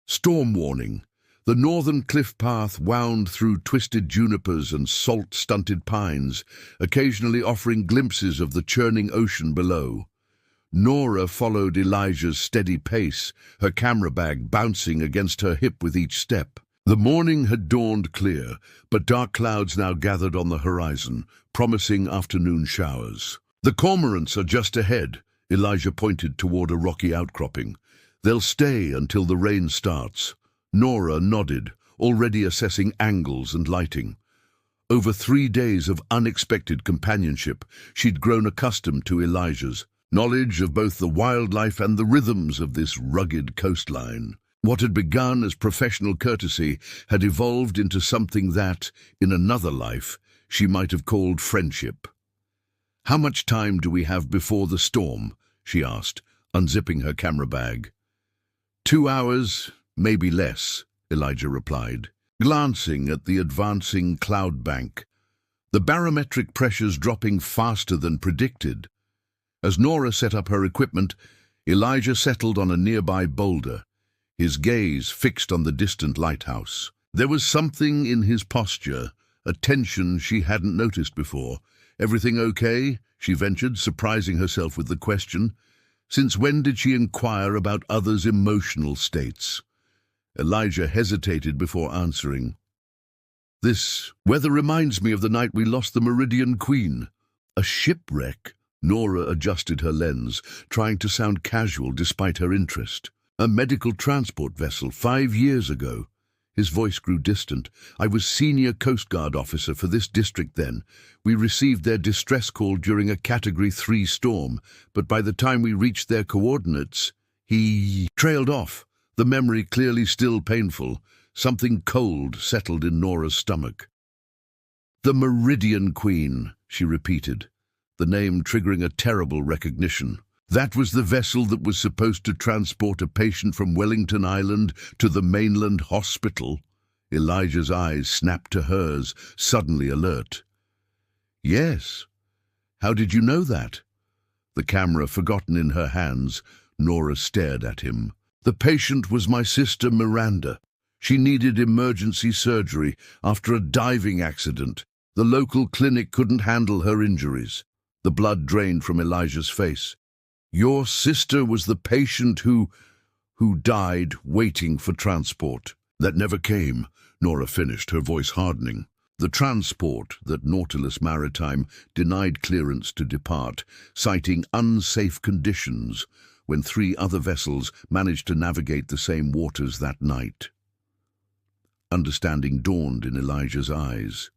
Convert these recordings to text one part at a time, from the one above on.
Storm warning. The northern cliff path wound through twisted junipers and salt-stunted pines, occasionally offering glimpses of the churning ocean below. Nora followed Elijah's steady pace, her camera bag bouncing against her hip with each step. The morning had dawned clear, but dark clouds now gathered on the horizon, promising afternoon showers. "The cormorants are just ahead," Elijah pointed toward a rocky outcropping. "They'll stay until the rain starts." Nora nodded, already assessing angles and lighting. Over 3 days of unexpected companionship, she'd grown accustomed to Elijah's knowledge of both the wildlife and the rhythms of this rugged coastline. What had begun as professional courtesy had evolved into something that, in another life, she might have called friendship. "How much time do we have before the storm?" she asked, unzipping her camera bag. 2 hours, maybe less," Elijah replied, glancing at the advancing cloud bank. The barometric pressures dropping faster than predicted. As Nora set up her equipment, Elijah settled on a nearby boulder, his gaze fixed on the distant lighthouse. There was something in his posture, a tension she hadn't noticed before. "Everything okay?" she ventured, surprising herself with the question. Since when did she inquire about others' emotional states? Elijah hesitated before answering. "This weather reminds me of the night we lost the Meridian Queen." "A shipwreck?" Nora adjusted her lens, trying to sound casual despite her interest. "A medical transport vessel 5 years ago." His voice grew distant. "I was senior Coast Guard officer for this district then. We received their distress call during a Category 3 storm, but by the time we reached their coordinates, he trailed off, the memory clearly still painful. Something cold settled in Nora's stomach. "The Meridian Queen," she repeated, the name triggering a terrible recognition. "That was the vessel that was supposed to transport a patient from Wellington Island to the mainland hospital." Elijah's eyes snapped to hers, suddenly alert. "Yes. How did you know that?" The camera forgotten in her hands, Nora stared at him. "The patient was my sister Miranda. She needed emergency surgery after a diving accident. The local clinic couldn't handle her injuries." The blood drained from Elijah's face. "Your sister was the patient who died waiting for transport." "That never came," Nora finished, her voice hardening. The transport that Nautilus Maritime denied clearance to depart, citing unsafe conditions, when 3 other vessels managed to navigate the same waters that night. Understanding dawned in Elijah's eyes.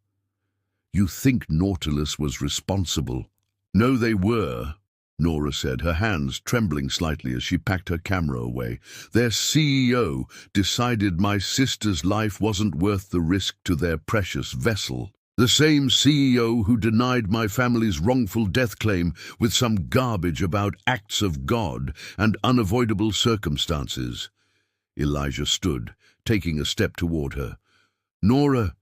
"You think Nautilus was responsible?" "No, they were," Nora said, her hands trembling slightly as she packed her camera away. "Their CEO decided my sister's life wasn't worth the risk to their precious vessel. The same CEO who denied my family's wrongful death claim with some garbage about acts of God and unavoidable circumstances." Elijah stood, taking a step toward her. "Nora,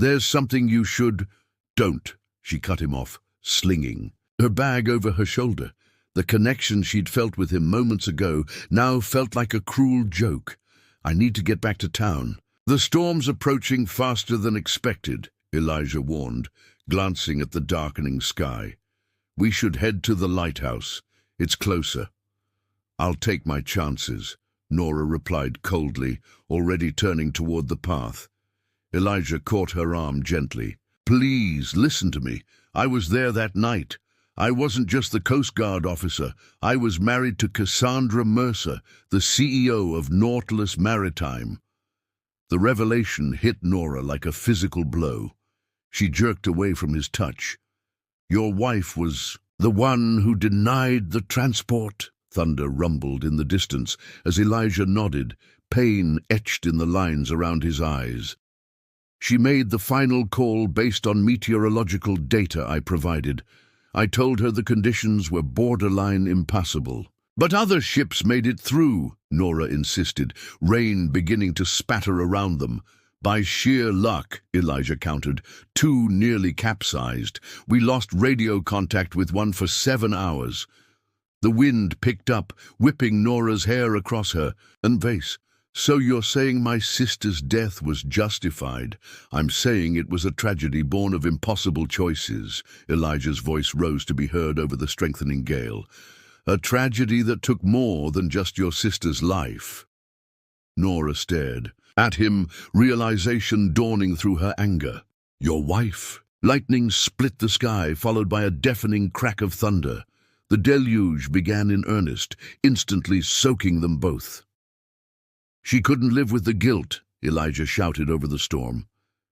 there's something you should—" "Don't," she cut him off, slinging her bag over her shoulder. The connection she'd felt with him moments ago now felt like a cruel joke. "I need to get back to town." "The storm's approaching faster than expected," Elijah warned, glancing at the darkening sky. "We should head to the lighthouse. It's closer." "I'll take my chances," Nora replied coldly, already turning toward the path. Elijah caught her arm gently. "Please, listen to me. I was there that night. I wasn't just the Coast Guard officer. I was married to Cassandra Mercer, the CEO of Nautilus Maritime." The revelation hit Nora like a physical blow. She jerked away from his touch. "Your wife was the one who denied the transport?" Thunder rumbled in the distance as Elijah nodded, pain etched in the lines around his eyes. "She made the final call based on meteorological data I provided. I told her the conditions were borderline impassable." "But other ships made it through," Nora insisted, rain beginning to spatter around them. "By sheer luck," Elijah countered, 2 nearly capsized. "We lost radio contact with one for 7 hours. The wind picked up, whipping Nora's hair across her and face, So you're saying my sister's death was justified? I'm saying it was a tragedy born of impossible choices. Elijah's voice rose to be heard over the strengthening gale. A tragedy that took more than just your sister's life. Nora stared at him, realization dawning through her anger. Your wife? Lightning split the sky, followed by a deafening crack of thunder. The deluge began in earnest, instantly soaking them both. She couldn't live with the guilt, Elijah shouted over the storm.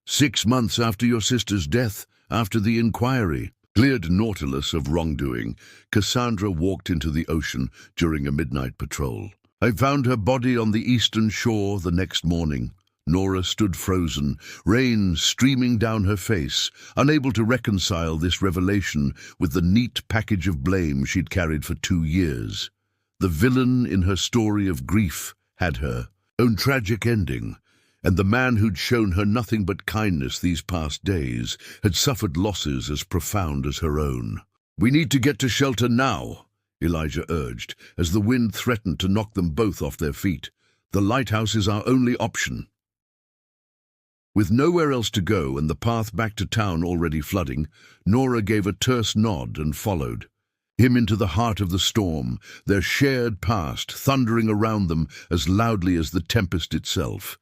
6 months after your sister's death, after the inquiry, cleared Nautilus of wrongdoing, Cassandra walked into the ocean during a midnight patrol. I found her body on the eastern shore the next morning. Nora stood frozen, rain streaming down her face, unable to reconcile this revelation with the neat package of blame she'd carried for 2 years. The villain in her story of grief had her own tragic ending, and the man who'd shown her nothing but kindness these past days had suffered losses as profound as her own. We need to get to shelter now, Elijah urged, as the wind threatened to knock them both off their feet. The lighthouse is our only option. With nowhere else to go and the path back to town already flooding, Nora gave a terse nod and followed him into the heart of the storm, their shared past thundering around them as loudly as the tempest itself.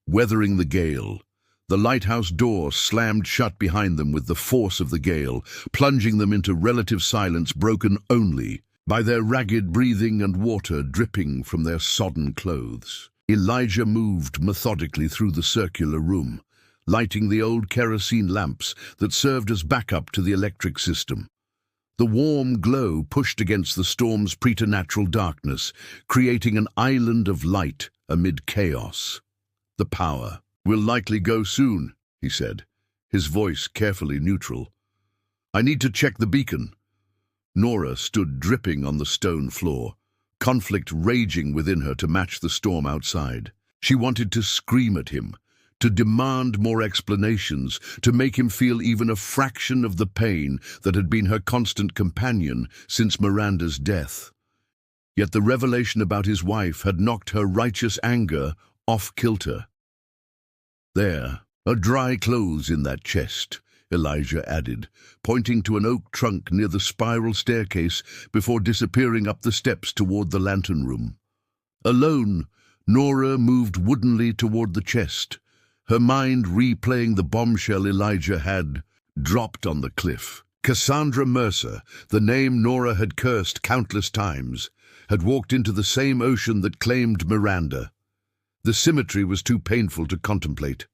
Weathering the gale, the lighthouse door slammed shut behind them with the force of the gale, plunging them into relative silence broken only by their ragged breathing and water dripping from their sodden clothes. Elijah moved methodically through the circular room, lighting the old kerosene lamps that served as backup to the electric system. The warm glow pushed against the storm's preternatural darkness, creating an island of light amid chaos. The power will likely go soon, he said, his voice carefully neutral. I need to check the beacon. Nora stood dripping on the stone floor, conflict raging within her to match the storm outside. She wanted to scream at him, to demand more explanations, to make him feel even a fraction of the pain that had been her constant companion since Miranda's death. Yet the revelation about his wife had knocked her righteous anger off kilter. There are dry clothes in that chest, Elijah added, pointing to an oak trunk near the spiral staircase before disappearing up the steps toward the lantern room. Alone, Nora moved woodenly toward the chest, her mind replaying the bombshell Elijah had dropped on the cliff. Cassandra Mercer, the name Nora had cursed countless times, had walked into the same ocean that claimed Miranda. The symmetry was too painful to contemplate.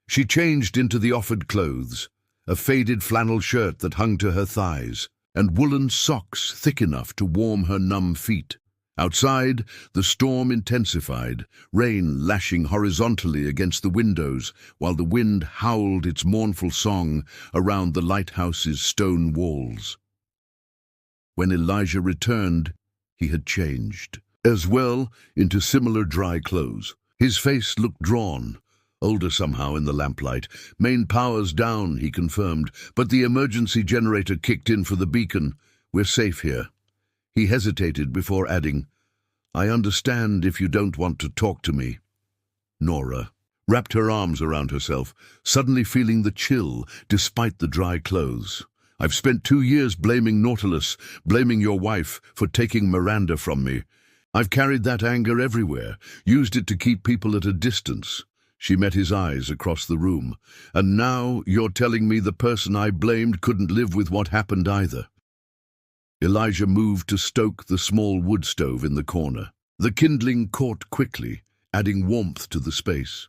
She changed into the offered clothes, a faded flannel shirt that hung to her thighs, and woolen socks thick enough to warm her numb feet. Outside, the storm intensified, rain lashing horizontally against the windows, while the wind howled its mournful song around the lighthouse's stone walls. When Elijah returned, he had changed, as well, into similar dry clothes. His face looked drawn, older somehow in the lamplight. Main power's down, he confirmed, but the emergency generator kicked in for the beacon. We're safe here. He hesitated before adding, I understand if you don't want to talk to me. Nora wrapped her arms around herself, suddenly feeling the chill despite the dry clothes. I've spent 2 years blaming Nautilus, blaming your wife for taking Miranda from me. I've carried that anger everywhere, used it to keep people at a distance. She met his eyes across the room. And now you're telling me the person I blamed couldn't live with what happened either. Elijah moved to stoke the small wood stove in the corner. The kindling caught quickly, adding warmth to the space.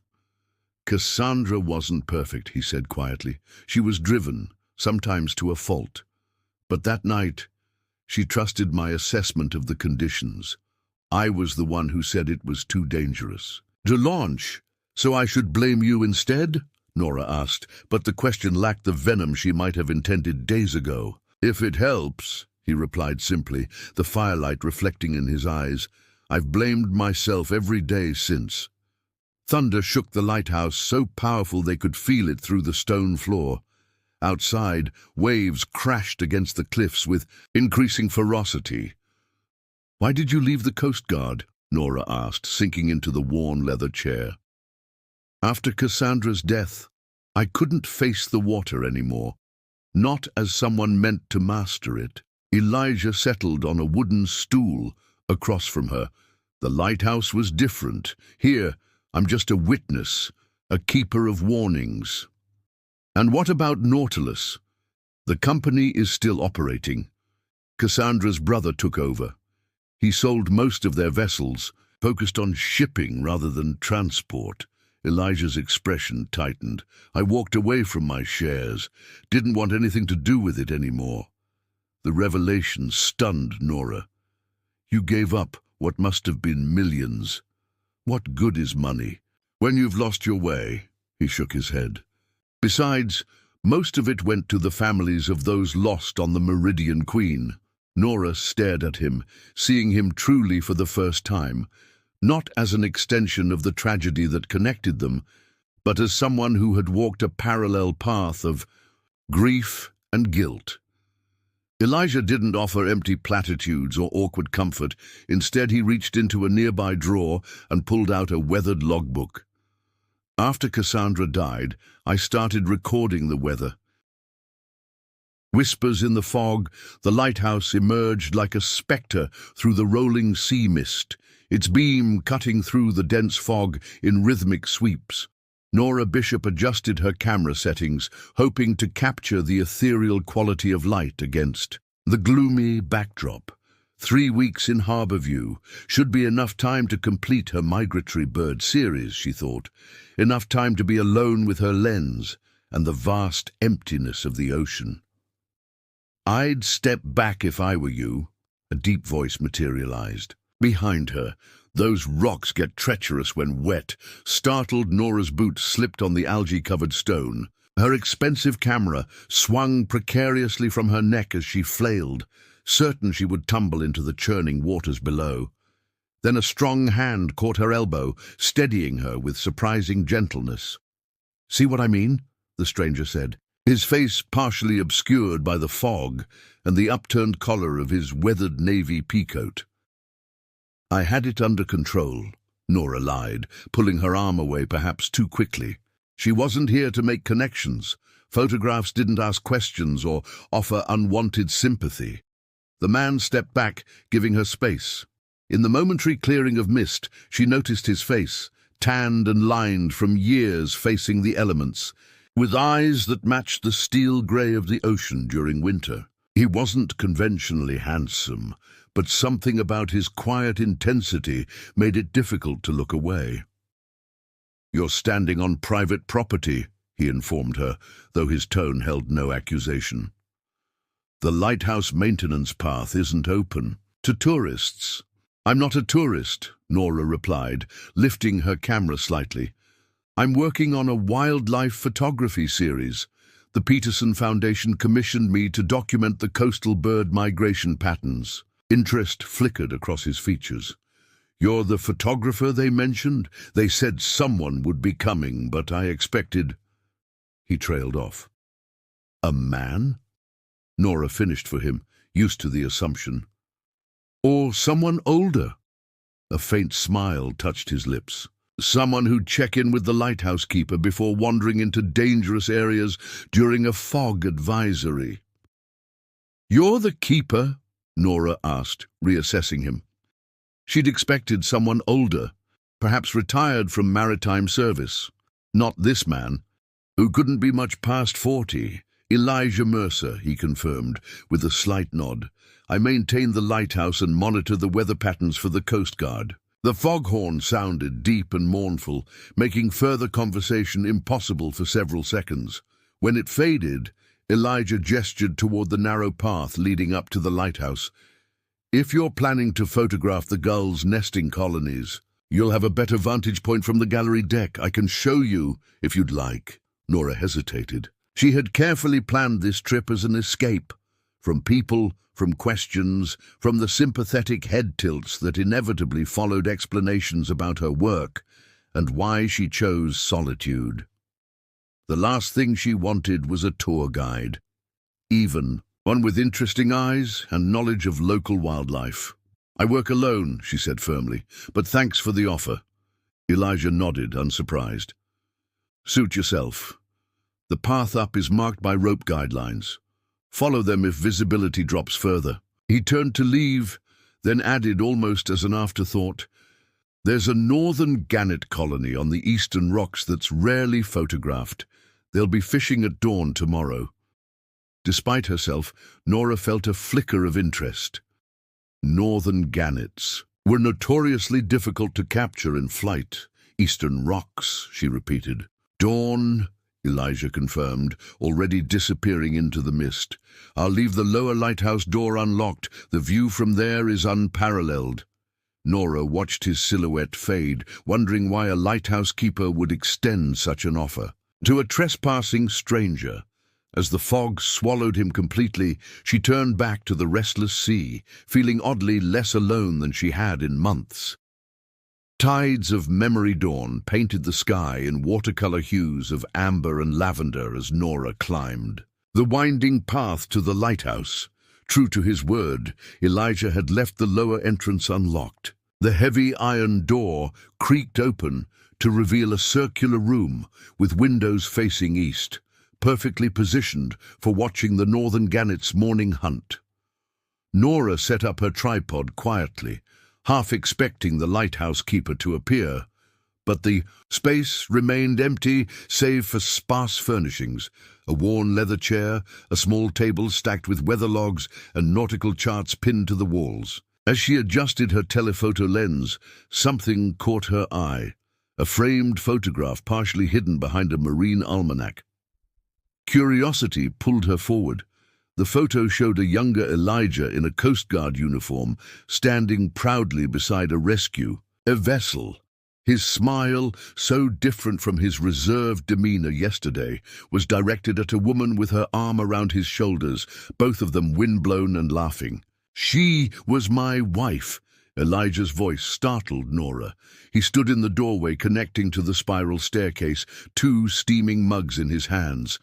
Cassandra wasn't perfect, he said quietly. She was driven, sometimes to a fault. But that night, she trusted my assessment of the conditions. I was the one who said it was too dangerous. To launch, so I should blame you instead? Nora asked, but the question lacked the venom she might have intended days ago. If it helps, he replied simply, the firelight reflecting in his eyes. I've blamed myself every day since. Thunder shook the lighthouse so powerful they could feel it through the stone floor. Outside, waves crashed against the cliffs with increasing ferocity. Why did you leave the Coast Guard? Nora asked, sinking into the worn leather chair. After Cassandra's death, I couldn't face the water anymore, not as someone meant to master it. Elijah settled on a wooden stool across from her. The lighthouse was different. Here, I'm just a witness, a keeper of warnings. And what about Nautilus? The company is still operating. Cassandra's brother took over. He sold most of their vessels, focused on shipping rather than transport. Elijah's expression tightened. I walked away from my shares, didn't want anything to do with it anymore. The revelation stunned Nora. You gave up what must have been millions. What good is money when you've lost your way? He shook his head. Besides, most of it went to the families of those lost on the Meridian Queen. Nora stared at him, seeing him truly for the first time, not as an extension of the tragedy that connected them, but as someone who had walked a parallel path of grief and guilt. Elijah didn't offer empty platitudes or awkward comfort. Instead, he reached into a nearby drawer and pulled out a weathered logbook. After Cassandra died, I started recording the weather. Whispers in the fog, the lighthouse emerged like a spectre through the rolling sea mist, its beam cutting through the dense fog in rhythmic sweeps. Nora Bishop adjusted her camera settings, hoping to capture the ethereal quality of light against the gloomy backdrop. 3 weeks in Harborview should be enough time to complete her migratory bird series, she thought. Enough time to be alone with her lens and the vast emptiness of the ocean. I'd step back if I were you, a deep voice materialized. Behind her, those rocks get treacherous when wet. Startled, Nora's boot slipped on the algae-covered stone. Her expensive camera swung precariously from her neck as she flailed, certain she would tumble into the churning waters below. Then a strong hand caught her elbow, steadying her with surprising gentleness. "See what I mean?" the stranger said, his face partially obscured by the fog and the upturned collar of his weathered navy peacoat. "I had it under control," Nora lied, pulling her arm away perhaps too quickly. She wasn't here to make connections. Photographs didn't ask questions or offer unwanted sympathy. The man stepped back, giving her space. In the momentary clearing of mist, she noticed his face, tanned and lined from years facing the elements, with eyes that matched the steel grey of the ocean during winter. He wasn't conventionally handsome, but something about his quiet intensity made it difficult to look away. "You're standing on private property," he informed her, though his tone held no accusation. "The lighthouse maintenance path isn't open to tourists." "I'm not a tourist," Nora replied, lifting her camera slightly. "I'm working on a wildlife photography series. The Peterson Foundation commissioned me to document the coastal bird migration patterns." Interest flickered across his features. "You're the photographer they mentioned? They said someone would be coming, but I expected—" He trailed off. "A man?" Nora finished for him, used to the assumption. "Or someone older?" A faint smile touched his lips. "Someone who'd check in with the lighthouse keeper before wandering into dangerous areas during a fog advisory." "You're the keeper?" Nora asked, reassessing him. She'd expected someone older, perhaps retired from maritime service. Not this man, who couldn't be much past 40. "Elijah Mercer," he confirmed, with a slight nod. "I maintain the lighthouse and monitor the weather patterns for the Coast Guard." The foghorn sounded deep and mournful, making further conversation impossible for several seconds. When it faded, Elijah gestured toward the narrow path leading up to the lighthouse. "If you're planning to photograph the gulls' nesting colonies, you'll have a better vantage point from the gallery deck. I can show you, if you'd like." Nora hesitated. She had carefully planned this trip as an escape, from people, from questions, from the sympathetic head tilts that inevitably followed explanations about her work and why she chose solitude. The last thing she wanted was a tour guide, even one with interesting eyes and knowledge of local wildlife. I work alone, she said firmly, but thanks for the offer. Elijah nodded, unsurprised. Suit yourself. The path up is marked by rope guidelines. Follow them if visibility drops further. He turned to leave, then added almost as an afterthought, there's a northern gannet colony on the eastern rocks that's rarely photographed. They'll be fishing at dawn tomorrow. Despite herself, Nora felt a flicker of interest. Northern gannets were notoriously difficult to capture in flight. Eastern rocks, she repeated. Dawn, Elijah confirmed, already disappearing into the mist. I'll leave the lower lighthouse door unlocked. The view from there is unparalleled. Nora watched his silhouette fade, wondering why a lighthouse keeper would extend such an offer. To a trespassing stranger. As the fog swallowed him completely, she turned back to the restless sea, feeling oddly less alone than she had in months. Tides of memory dawn painted the sky in watercolor hues of amber and lavender as Nora climbed. The winding path to the lighthouse. True to his word, Elijah had left the lower entrance unlocked. The heavy iron door creaked open to reveal a circular room with windows facing east, perfectly positioned for watching the northern gannet's morning hunt. Nora set up her tripod quietly, half expecting the lighthouse keeper to appear, but the space remained empty save for sparse furnishings, a worn leather chair, a small table stacked with weather logs and nautical charts pinned to the walls. As she adjusted her telephoto lens, something caught her eye, a framed photograph partially hidden behind a marine almanac. Curiosity pulled her forward. The photo showed a younger Elijah in a Coast Guard uniform, standing proudly beside a vessel. His smile, so different from his reserved demeanor yesterday, was directed at a woman with her arm around his shoulders, both of them windblown and laughing. She was my wife. Elijah's voice startled Nora. He stood in the doorway connecting to the spiral staircase, two steaming mugs in his hands.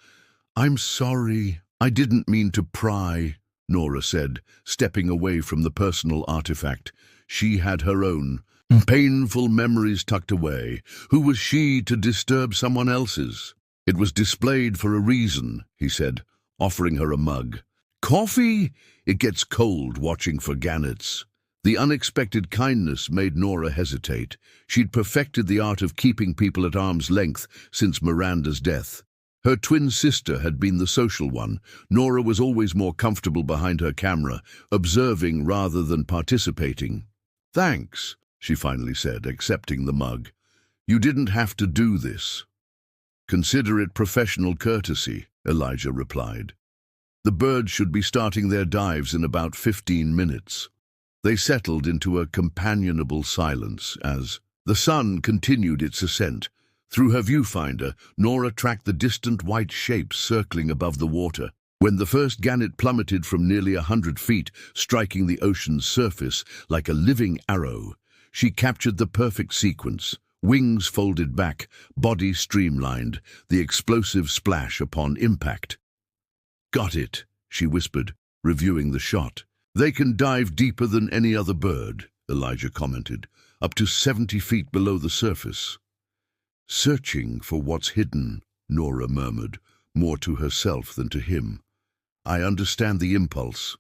I'm sorry. I didn't mean to pry, Nora said, stepping away from the personal artifact. She had her own painful memories tucked away. Who was she to disturb someone else's? It was displayed for a reason, he said, offering her a mug. Coffee? It gets cold watching for gannets. The unexpected kindness made Nora hesitate. She'd perfected the art of keeping people at arm's length since Miranda's death. Her twin sister had been the social one. Nora was always more comfortable behind her camera, observing rather than participating. Thanks, she finally said, accepting the mug. You didn't have to do this. Consider it professional courtesy, Elijah replied. The birds should be starting their dives in about 15 minutes. They settled into a companionable silence as the sun continued its ascent. Through her viewfinder, Nora tracked the distant white shapes circling above the water. When the first gannet plummeted from nearly 100 feet, striking the ocean's surface like a living arrow, she captured the perfect sequence. Wings folded back, body streamlined, the explosive splash upon impact. Got it, she whispered, reviewing the shot. They can dive deeper than any other bird, Elijah commented, up to 70 feet below the surface. Searching for what's hidden, Nora murmured, more to herself than to him. I understand the impulse.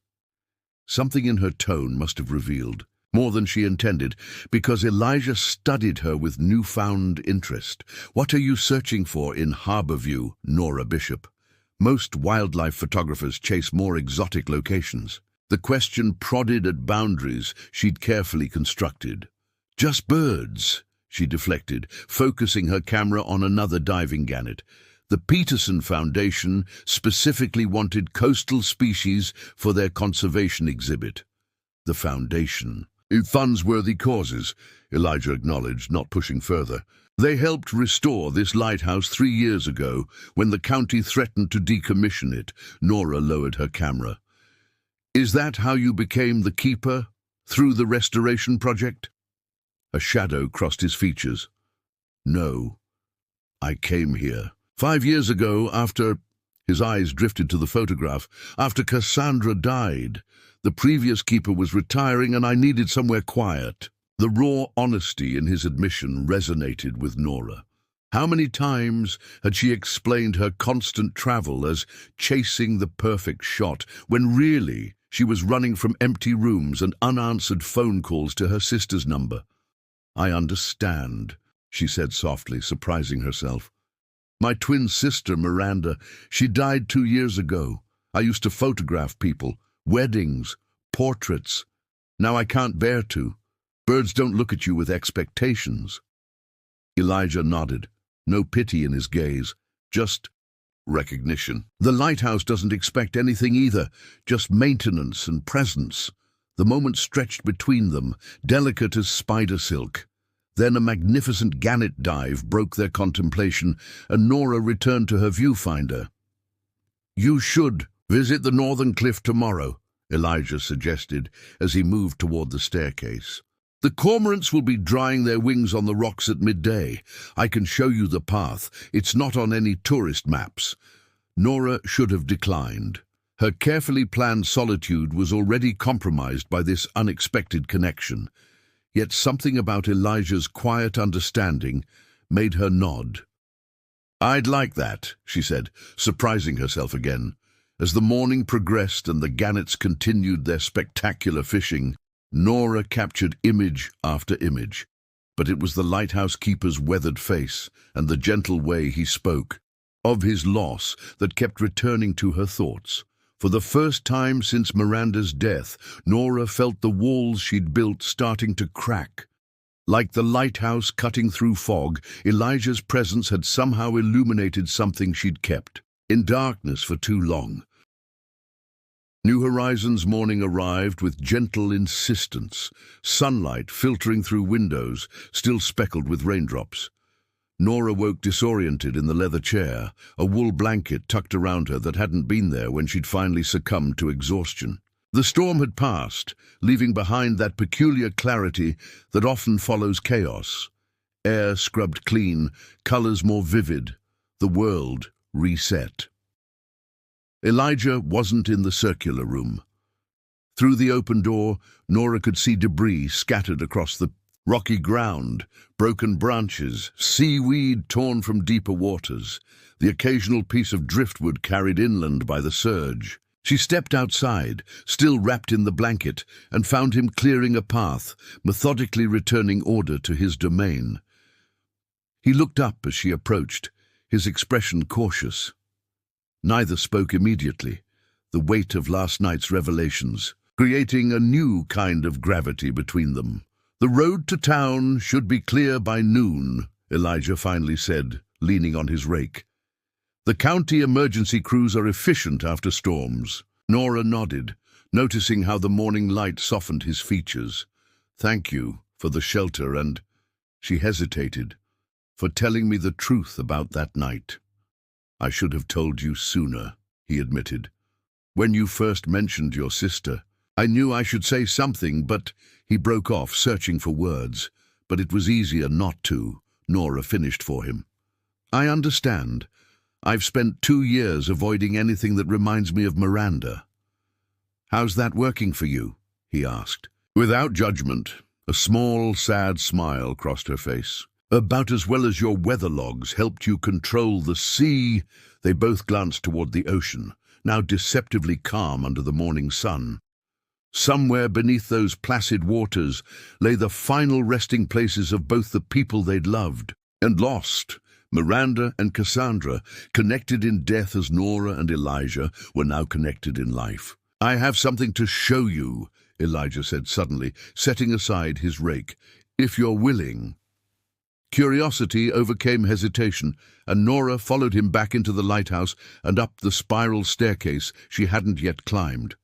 Something in her tone must have revealed, more than she intended, because Elijah studied her with newfound interest. What are you searching for in Harborview, Nora Bishop? Most wildlife photographers chase more exotic locations. The question prodded at boundaries she'd carefully constructed. Just birds, she deflected, focusing her camera on another diving gannet. The Peterson Foundation specifically wanted coastal species for their conservation exhibit. The foundation. It funds worthy causes, Elijah acknowledged, not pushing further. They helped restore this lighthouse 3 years ago when the county threatened to decommission it. Nora lowered her camera. Is that how you became the keeper? Through the restoration project? A shadow crossed his features. No. I came here 5 years ago after... His eyes drifted to the photograph. After Cassandra died, the previous keeper was retiring and I needed somewhere quiet. The raw honesty in his admission resonated with Nora. How many times had she explained her constant travel as chasing the perfect shot, when really she was running from empty rooms and unanswered phone calls to her sister's number? "I understand," she said softly, surprising herself. "My twin sister, Miranda, she died 2 years ago. I used to photograph people, weddings, portraits. Now I can't bear to. Birds don't look at you with expectations." Elijah nodded, no pity in his gaze, just recognition. "The lighthouse doesn't expect anything either, just maintenance and presence." The moment stretched between them, delicate as spider silk. Then a magnificent gannet dive broke their contemplation, and Nora returned to her viewfinder. "You should visit the northern cliff tomorrow," Elijah suggested as he moved toward the staircase. "The cormorants will be drying their wings on the rocks at midday. I can show you the path. It's not on any tourist maps." Nora should have declined. Her carefully planned solitude was already compromised by this unexpected connection. Yet something about Elijah's quiet understanding made her nod. "I'd like that," she said, surprising herself again. As the morning progressed and the gannets continued their spectacular fishing, Nora captured image after image. But it was the lighthouse keeper's weathered face and the gentle way he spoke of his loss that kept returning to her thoughts. For the first time since Miranda's death, Nora felt the walls she'd built starting to crack. Like the lighthouse cutting through fog, Elijah's presence had somehow illuminated something she'd kept in darkness for too long. New Horizons morning arrived with gentle insistence, sunlight filtering through windows, still speckled with raindrops. Nora woke disoriented in the leather chair, a wool blanket tucked around her that hadn't been there when she'd finally succumbed to exhaustion. The storm had passed, leaving behind that peculiar clarity that often follows chaos. Air scrubbed clean, colors more vivid, the world reset. Elijah wasn't in the circular room. Through the open door, Nora could see debris scattered across the rocky ground, broken branches, seaweed torn from deeper waters, the occasional piece of driftwood carried inland by the surge. She stepped outside, still wrapped in the blanket, and found him clearing a path, methodically returning order to his domain. He looked up as she approached, his expression cautious. Neither spoke immediately, the weight of last night's revelations creating a new kind of gravity between them. "The road to town should be clear by noon," Elijah finally said, leaning on his rake. "The county emergency crews are efficient after storms." Nora nodded, noticing how the morning light softened his features. "Thank you for the shelter and," she hesitated, "for telling me the truth about that night." "I should have told you sooner," he admitted. "When you first mentioned your sister, I knew I should say something, but—" He broke off, searching for words. "But it was easier not to," Nora finished for him. "I understand. I've spent 2 years avoiding anything that reminds me of Miranda." "How's that working for you?" he asked. Without judgment, a small, sad smile crossed her face. "About as well as your weather logs helped you control the sea." They both glanced toward the ocean, now deceptively calm under the morning sun. Somewhere beneath those placid waters lay the final resting places of both the people they'd loved and lost. Miranda and Cassandra, connected in death as Nora and Elijah, were now connected in life. "I have something to show you," Elijah said suddenly, setting aside his rake. "If you're willing." Curiosity overcame hesitation, and Nora followed him back into the lighthouse and up the spiral staircase she hadn't yet climbed.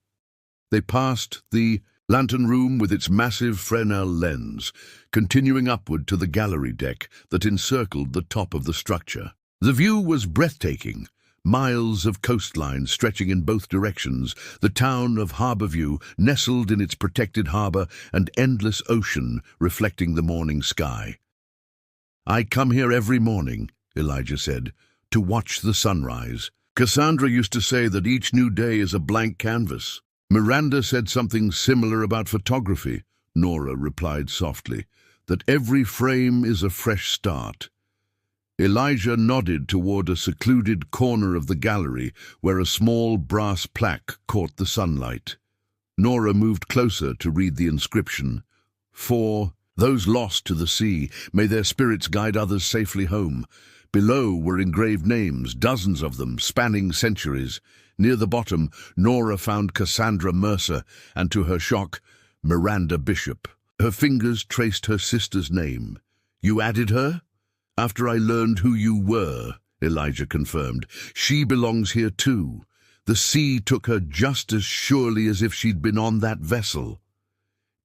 They passed the lantern room with its massive Fresnel lens, continuing upward to the gallery deck that encircled the top of the structure. The view was breathtaking. Miles of coastline stretching in both directions, the town of Harborview nestled in its protected harbor, and endless ocean reflecting the morning sky. "I come here every morning," Elijah said, "to watch the sunrise. Cassandra used to say that each new day is a blank canvas. Miranda said something similar about photography. Nora replied softly, that every frame is a fresh start. Elijah nodded toward a secluded corner of the gallery where a small brass plaque caught the sunlight. Nora moved closer to read the inscription. For those lost to the sea, may their spirits guide others safely home. Below were engraved names, dozens of them, spanning centuries. Near the bottom, Nora found Cassandra Mercer, and to her shock, Miranda Bishop. Her fingers traced her sister's name. You added her? After I learned who you were, Elijah confirmed. She belongs here too. The sea took her just as surely as if she'd been on that vessel.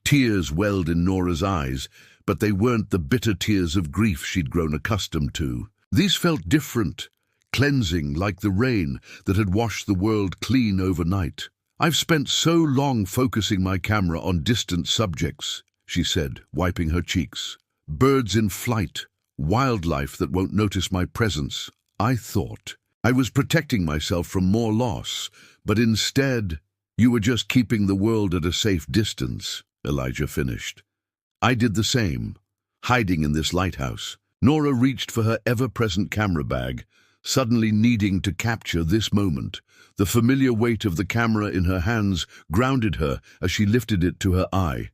Tears welled in Nora's eyes, but they weren't the bitter tears of grief she'd grown accustomed to. These felt different, cleansing like the rain that had washed the world clean overnight. I've spent so long focusing my camera on distant subjects, she said, wiping her cheeks. Birds in flight, wildlife that won't notice my presence. I thought I was protecting myself from more loss, but instead, you were just keeping the world at a safe distance, Elijah finished. I did the same, hiding in this lighthouse. Nora reached for her ever-present camera bag, suddenly needing to capture this moment. The familiar weight of the camera in her hands grounded her as she lifted it to her eye.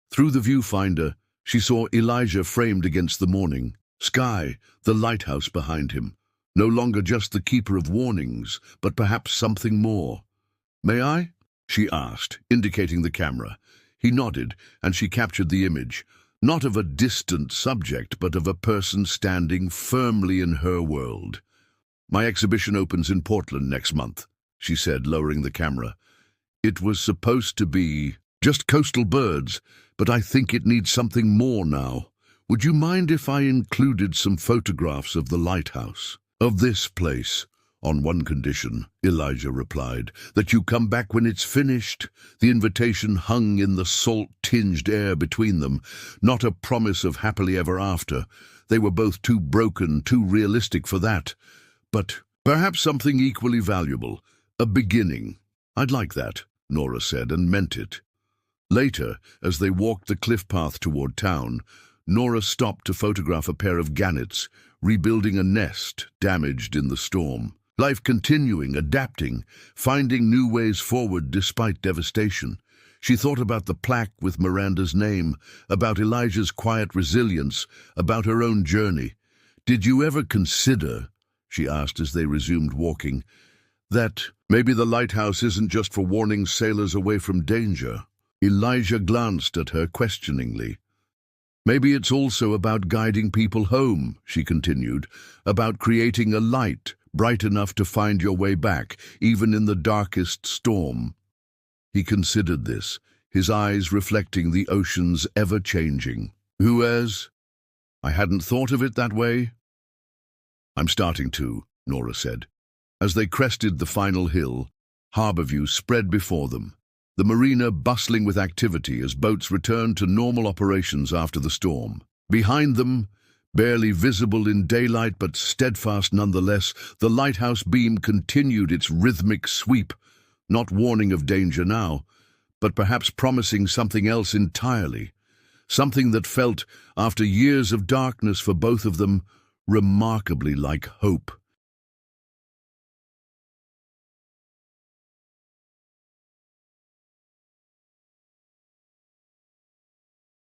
Through the viewfinder, she saw Elijah framed against the morning sky, the lighthouse behind him. No longer just the keeper of warnings, but perhaps something more. May I? She asked, indicating the camera. He nodded, and she captured the image. Not of a distant subject, but of a person standing firmly in her world. My exhibition opens in Portland next month, she said, lowering the camera. It was supposed to be just coastal birds, but I think it needs something more now. Would you mind if I included some photographs of the lighthouse? Of this place, on one condition, Elijah replied, that you come back when it's finished. The invitation hung in the salt-tinged air between them, not a promise of happily ever after. They were both too broken, too realistic for that. But perhaps something equally valuable, a beginning. I'd like that, Nora said, and meant it. Later, as they walked the cliff path toward town, Nora stopped to photograph a pair of gannets, rebuilding a nest damaged in the storm. Life continuing, adapting, finding new ways forward despite devastation. She thought about the plaque with Miranda's name, about Elijah's quiet resilience, about her own journey. Did you ever consider, she asked as they resumed walking, that maybe the lighthouse isn't just for warning sailors away from danger? Elijah glanced at her questioningly. Maybe it's also about guiding people home, she continued, about creating a light bright enough to find your way back, even in the darkest storm. He considered this, his eyes reflecting the ocean's ever-changing. I hadn't thought of it that way. I'm starting to, Nora said. As they crested the final hill, Harborview spread before them, the marina bustling with activity as boats returned to normal operations after the storm. Behind them, barely visible in daylight but steadfast nonetheless, the lighthouse beam continued its rhythmic sweep, not warning of danger now, but perhaps promising something else entirely, something that felt, after years of darkness for both of them, remarkably like hope.